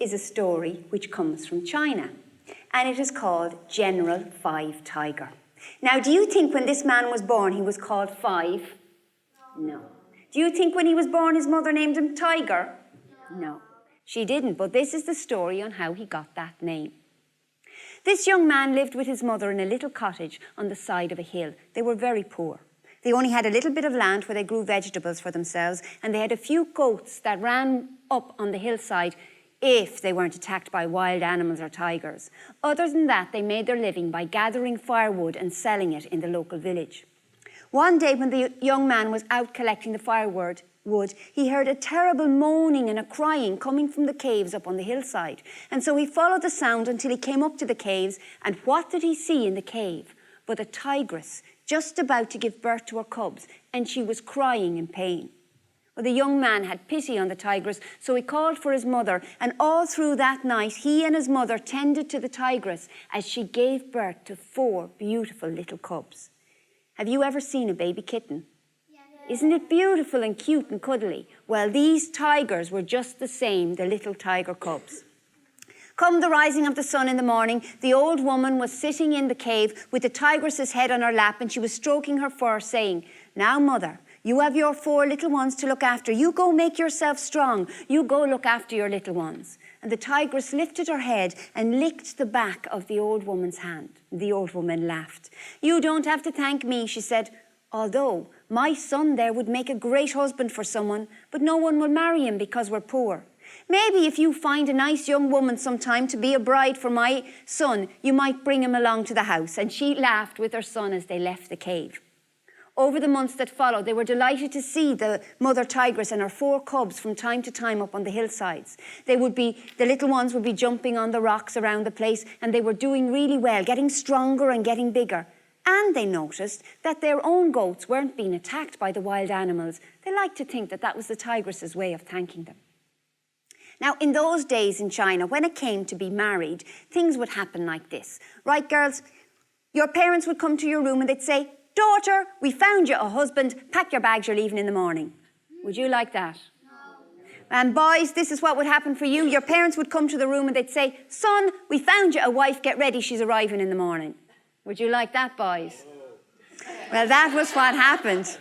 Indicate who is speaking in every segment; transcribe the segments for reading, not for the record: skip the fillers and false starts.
Speaker 1: is a story which comes from China, and it is called General Five Tiger. Now, do you think when this man was born he was called Five? No. Do you think when he was born his mother named him Tiger? No, she didn't, but this is the story on how he got that name. This young man lived with his mother in a little cottage on the side of a hill. They were very poor. They only had a little bit of land where they grew vegetables for themselves, and they had a few goats that ran up on the hillside if they weren't attacked by wild animals or tigers. Other than that, they made their living by gathering firewood and selling it in the local village. One day when the young man was out collecting the firewood, he heard a terrible moaning and a crying coming from the caves up on the hillside. And so he followed the sound until he came up to the caves, and what did he see in the cave but a tigress just about to give birth to her cubs, and she was crying in pain. Well, the young man had pity on the tigress, so he called for his mother, and all through that night he and his mother tended to the tigress as she gave birth to 4 beautiful little cubs. Have you ever seen a baby kitten? Yeah. Isn't it beautiful and cute and cuddly? Well, these tigers were just the same, the little tiger cubs. Come the rising of the sun in the morning, the old woman was sitting in the cave with the tigress's head on her lap, and she was stroking her fur, saying, "Now, mother, you have your 4 little ones to look after. You go make yourself strong. You go look after your little ones." And the tigress lifted her head and licked the back of the old woman's hand. The old woman laughed. "You don't have to thank me," she said, "although my son there would make a great husband for someone, but no one will marry him because we're poor. Maybe if you find a nice young woman sometime to be a bride for my son, you might bring him along to the house." And she laughed with her son as they left the cave. Over the months that followed, they were delighted to see the mother tigress and her 4 cubs from time to time up on the hillsides. The little ones would be jumping on the rocks around the place, and they were doing really well, getting stronger and getting bigger. And they noticed that their own goats weren't being attacked by the wild animals. They liked to think that that was the tigress's way of thanking them. Now, in those days in China, when it came to be married, things would happen like this. Right, girls? Your parents would come to your room and they'd say, "Daughter, we found you a husband. Pack your bags, you're leaving in the morning." Would you like that? No. And boys, this is what would happen for you. Your parents would come to the room and they'd say, "Son, we found you a wife. Get ready, she's arriving in the morning." Would you like that, boys? Well, that was what happened.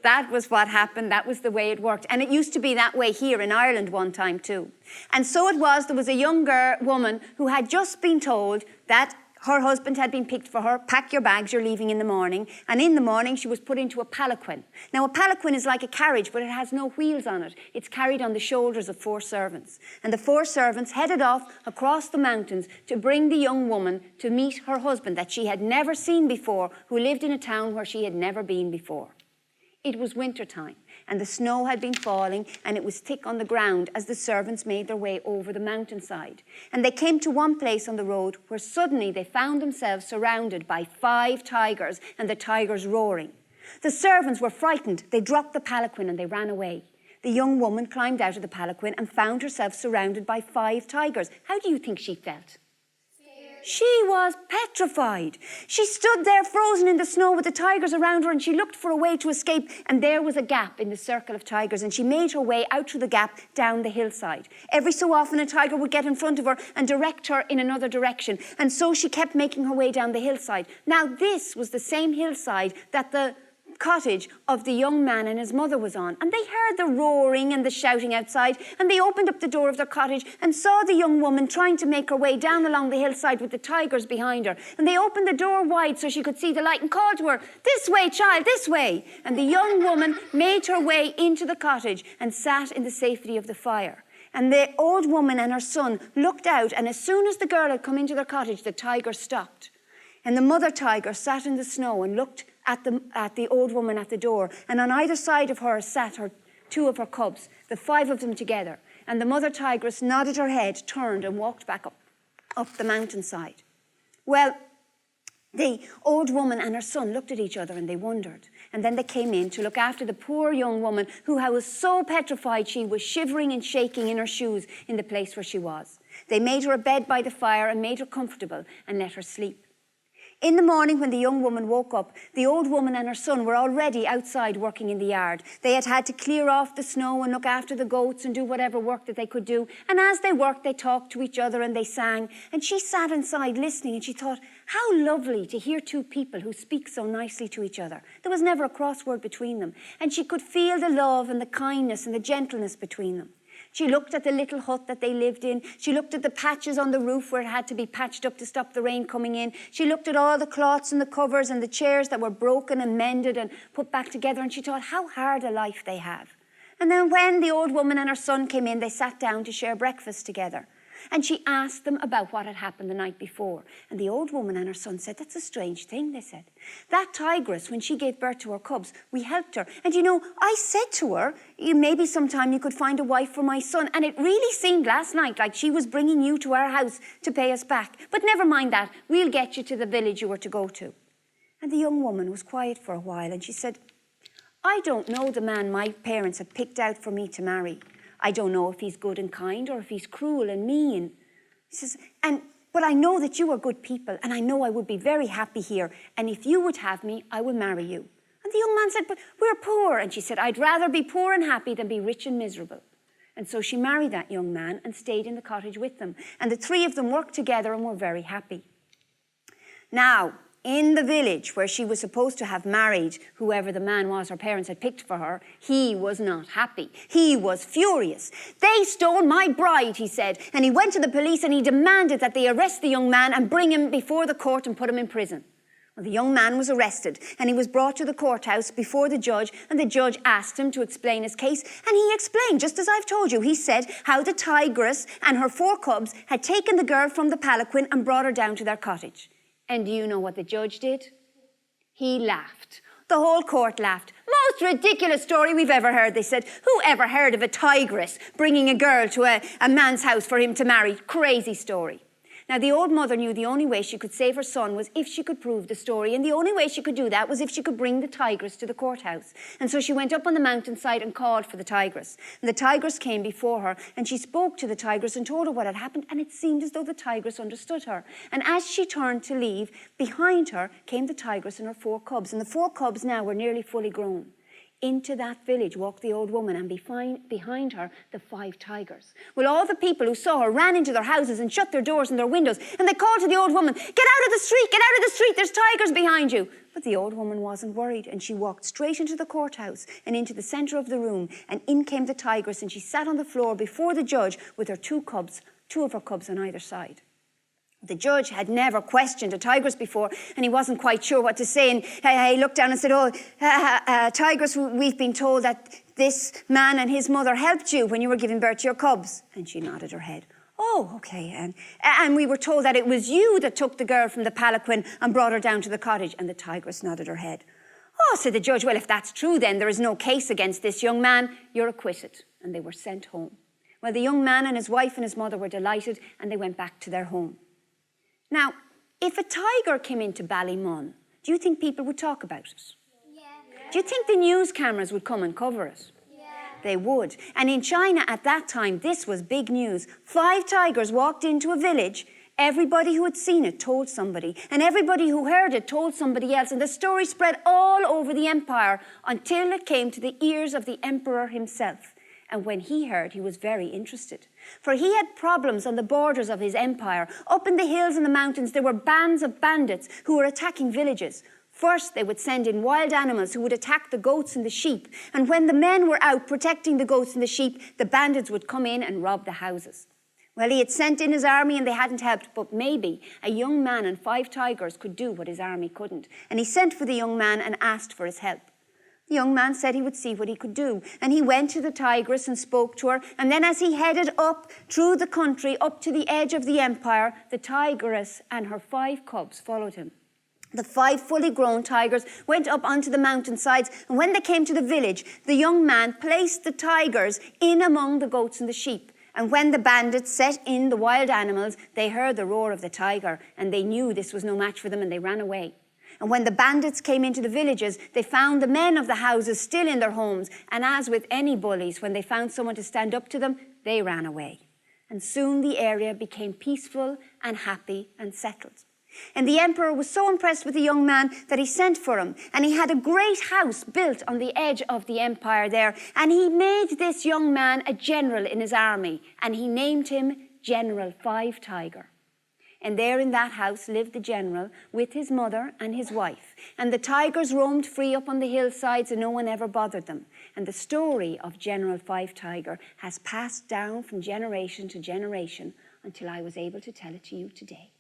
Speaker 1: That was what happened. That was the way it worked. And it used to be that way here in Ireland one time too. And so it was, there was a younger woman who had just been told that her husband had been picked for her. "Pack your bags, you're leaving in the morning." And in the morning, she was put into a palanquin. Now, a palanquin is like a carriage, but it has no wheels on it. It's carried on the shoulders of 4 servants. And the 4 servants headed off across the mountains to bring the young woman to meet her husband that she had never seen before, who lived in a town where she had never been before. It was winter time, and the snow had been falling, and it was thick on the ground as the servants made their way over the mountainside. And they came to one place on the road where suddenly they found themselves surrounded by 5 tigers, and the tigers roaring. The servants were frightened. They dropped the palanquin and they ran away. The young woman climbed out of the palanquin and found herself surrounded by 5 tigers. How do you think she felt? She was petrified. She stood there frozen in the snow with the tigers around her, and she looked for a way to escape, and there was a gap in the circle of tigers, and she made her way out through the gap down the hillside. Every so often a tiger would get in front of her and direct her in another direction, and so she kept making her way down the hillside. Now this was the same hillside that the cottage of the young man and his mother was on, and they heard the roaring and the shouting outside, and they opened up the door of their cottage and saw the young woman trying to make her way down along the hillside with the tigers behind her. And they opened the door wide so she could see the light and called to her, "This way, child, this way." And the young woman made her way into the cottage and sat in the safety of the fire. And the old woman and her son looked out, and as soon as the girl had come into their cottage, the tiger stopped. And the mother tiger sat in the snow and looked at the old woman at the door, and on either side of her sat 2 of her cubs, the 5 of them together. And the mother tigress nodded her head, turned, and walked back up the mountainside. Well, the old woman and her son looked at each other and they wondered. And then they came in to look after the poor young woman who was so petrified she was shivering and shaking in her shoes in the place where she was. They made her a bed by the fire and made her comfortable and let her sleep. In the morning when the young woman woke up, the old woman and her son were already outside working in the yard. They had had to clear off the snow and look after the goats and do whatever work that they could do. And as they worked, they talked to each other and they sang. And she sat inside listening and she thought, how lovely to hear two people who speak so nicely to each other. There was never a crossword between them. And she could feel the love and the kindness and the gentleness between them. She looked at the little hut that they lived in. She looked at the patches on the roof where it had to be patched up to stop the rain coming in. She looked at all the cloths and the covers and the chairs that were broken and mended and put back together, and she thought how hard a life they have. And then when the old woman and her son came in, they sat down to share breakfast together. And she asked them about what had happened the night before. And the old woman and her son said, that's a strange thing, they said. That tigress, when she gave birth to her cubs, we helped her. And you know, I said to her, maybe sometime you could find a wife for my son. And it really seemed last night like she was bringing you to our house to pay us back. But never mind that, we'll get you to the village you were to go to. And the young woman was quiet for a while and she said, I don't know the man my parents had picked out for me to marry. I don't know if he's good and kind or if he's cruel and mean. He says, but I know that you are good people and I know I would be very happy here. And if you would have me, I will marry you. And the young man said, but we're poor. And she said, I'd rather be poor and happy than be rich and miserable. And so she married that young man and stayed in the cottage with them. And the three of them worked together and were very happy. Now, in the village where she was supposed to have married whoever the man was her parents had picked for her, he was not happy. He was furious. They stole my bride, he said, and he went to the police and he demanded that they arrest the young man and bring him before the court and put him in prison. Well, the young man was arrested and he was brought to the courthouse before the judge, and the judge asked him to explain his case, and he explained, just as I've told you. He said how the tigress and her 4 cubs had taken the girl from the palanquin and brought her down to their cottage. And do you know what the judge did? He laughed. The whole court laughed. Most ridiculous story we've ever heard, they said. Who ever heard of a tigress bringing a girl to a man's house for him to marry? Crazy story. Now, the old mother knew the only way she could save her son was if she could prove the story, and the only way she could do that was if she could bring the tigress to the courthouse. And so she went up on the mountainside and called for the tigress. And the tigress came before her, and she spoke to the tigress and told her what had happened, and it seemed as though the tigress understood her. And as she turned to leave, behind her came the tigress and her 4 cubs, and the 4 cubs now were nearly fully grown. Into that village walked the old woman, and behind her, the 5 tigers. Well, all the people who saw her ran into their houses and shut their doors and their windows, and they called to the old woman, get out of the street, get out of the street, there's tigers behind you. But the old woman wasn't worried, and she walked straight into the courthouse and into the centre of the room, and in came the tigress, and she sat on the floor before the judge with her 2 of her cubs on either side. The judge had never questioned a tigress before, and he wasn't quite sure what to say. And he looked down and said, tigress, we've been told that this man and his mother helped you when you were giving birth to your cubs. And she nodded her head. Oh, okay. And we were told that it was you that took the girl from the palanquin and brought her down to the cottage. And the tigress nodded her head. Oh, said the judge, well, if that's true, then there is no case against this young man. You're acquitted. And they were sent home. Well, the young man and his wife and his mother were delighted, and they went back to their home. Now, if a tiger came into Ballymun, do you think people would talk about it? Yeah. Do you think the news cameras would come and cover it? Yeah. They would. And in China at that time, this was big news. 5 tigers walked into a village. Everybody who had seen it told somebody. And everybody who heard it told somebody else. And the story spread all over the empire until it came to the ears of the emperor himself. And when he heard, he was very interested. For he had problems on the borders of his empire. Up in the hills and the mountains, there were bands of bandits who were attacking villages. First, they would send in wild animals who would attack the goats and the sheep. And when the men were out protecting the goats and the sheep, the bandits would come in and rob the houses. Well, he had sent in his army and they hadn't helped, but maybe a young man and 5 tigers could do what his army couldn't. And he sent for the young man and asked for his help. The young man said he would see what he could do. And he went to the tigress and spoke to her. And then as he headed up through the country, up to the edge of the empire, the tigress and her 5 cubs followed him. The 5 fully grown tigers went up onto the mountainsides. And when they came to the village, the young man placed the tigers in among the goats and the sheep. And when the bandits set in the wild animals, they heard the roar of the tiger. And they knew this was no match for them, and they ran away. And when the bandits came into the villages, they found the men of the houses still in their homes. And as with any bullies, when they found someone to stand up to them, they ran away. And soon the area became peaceful and happy and settled. And the emperor was so impressed with the young man that he sent for him. And he had a great house built on the edge of the empire there. And he made this young man a general in his army. And he named him General Five Tiger. And there in that house lived the general with his mother and his wife. And the tigers roamed free up on the hillsides and no one ever bothered them. And the story of General Five Tiger has passed down from generation to generation until I was able to tell it to you today.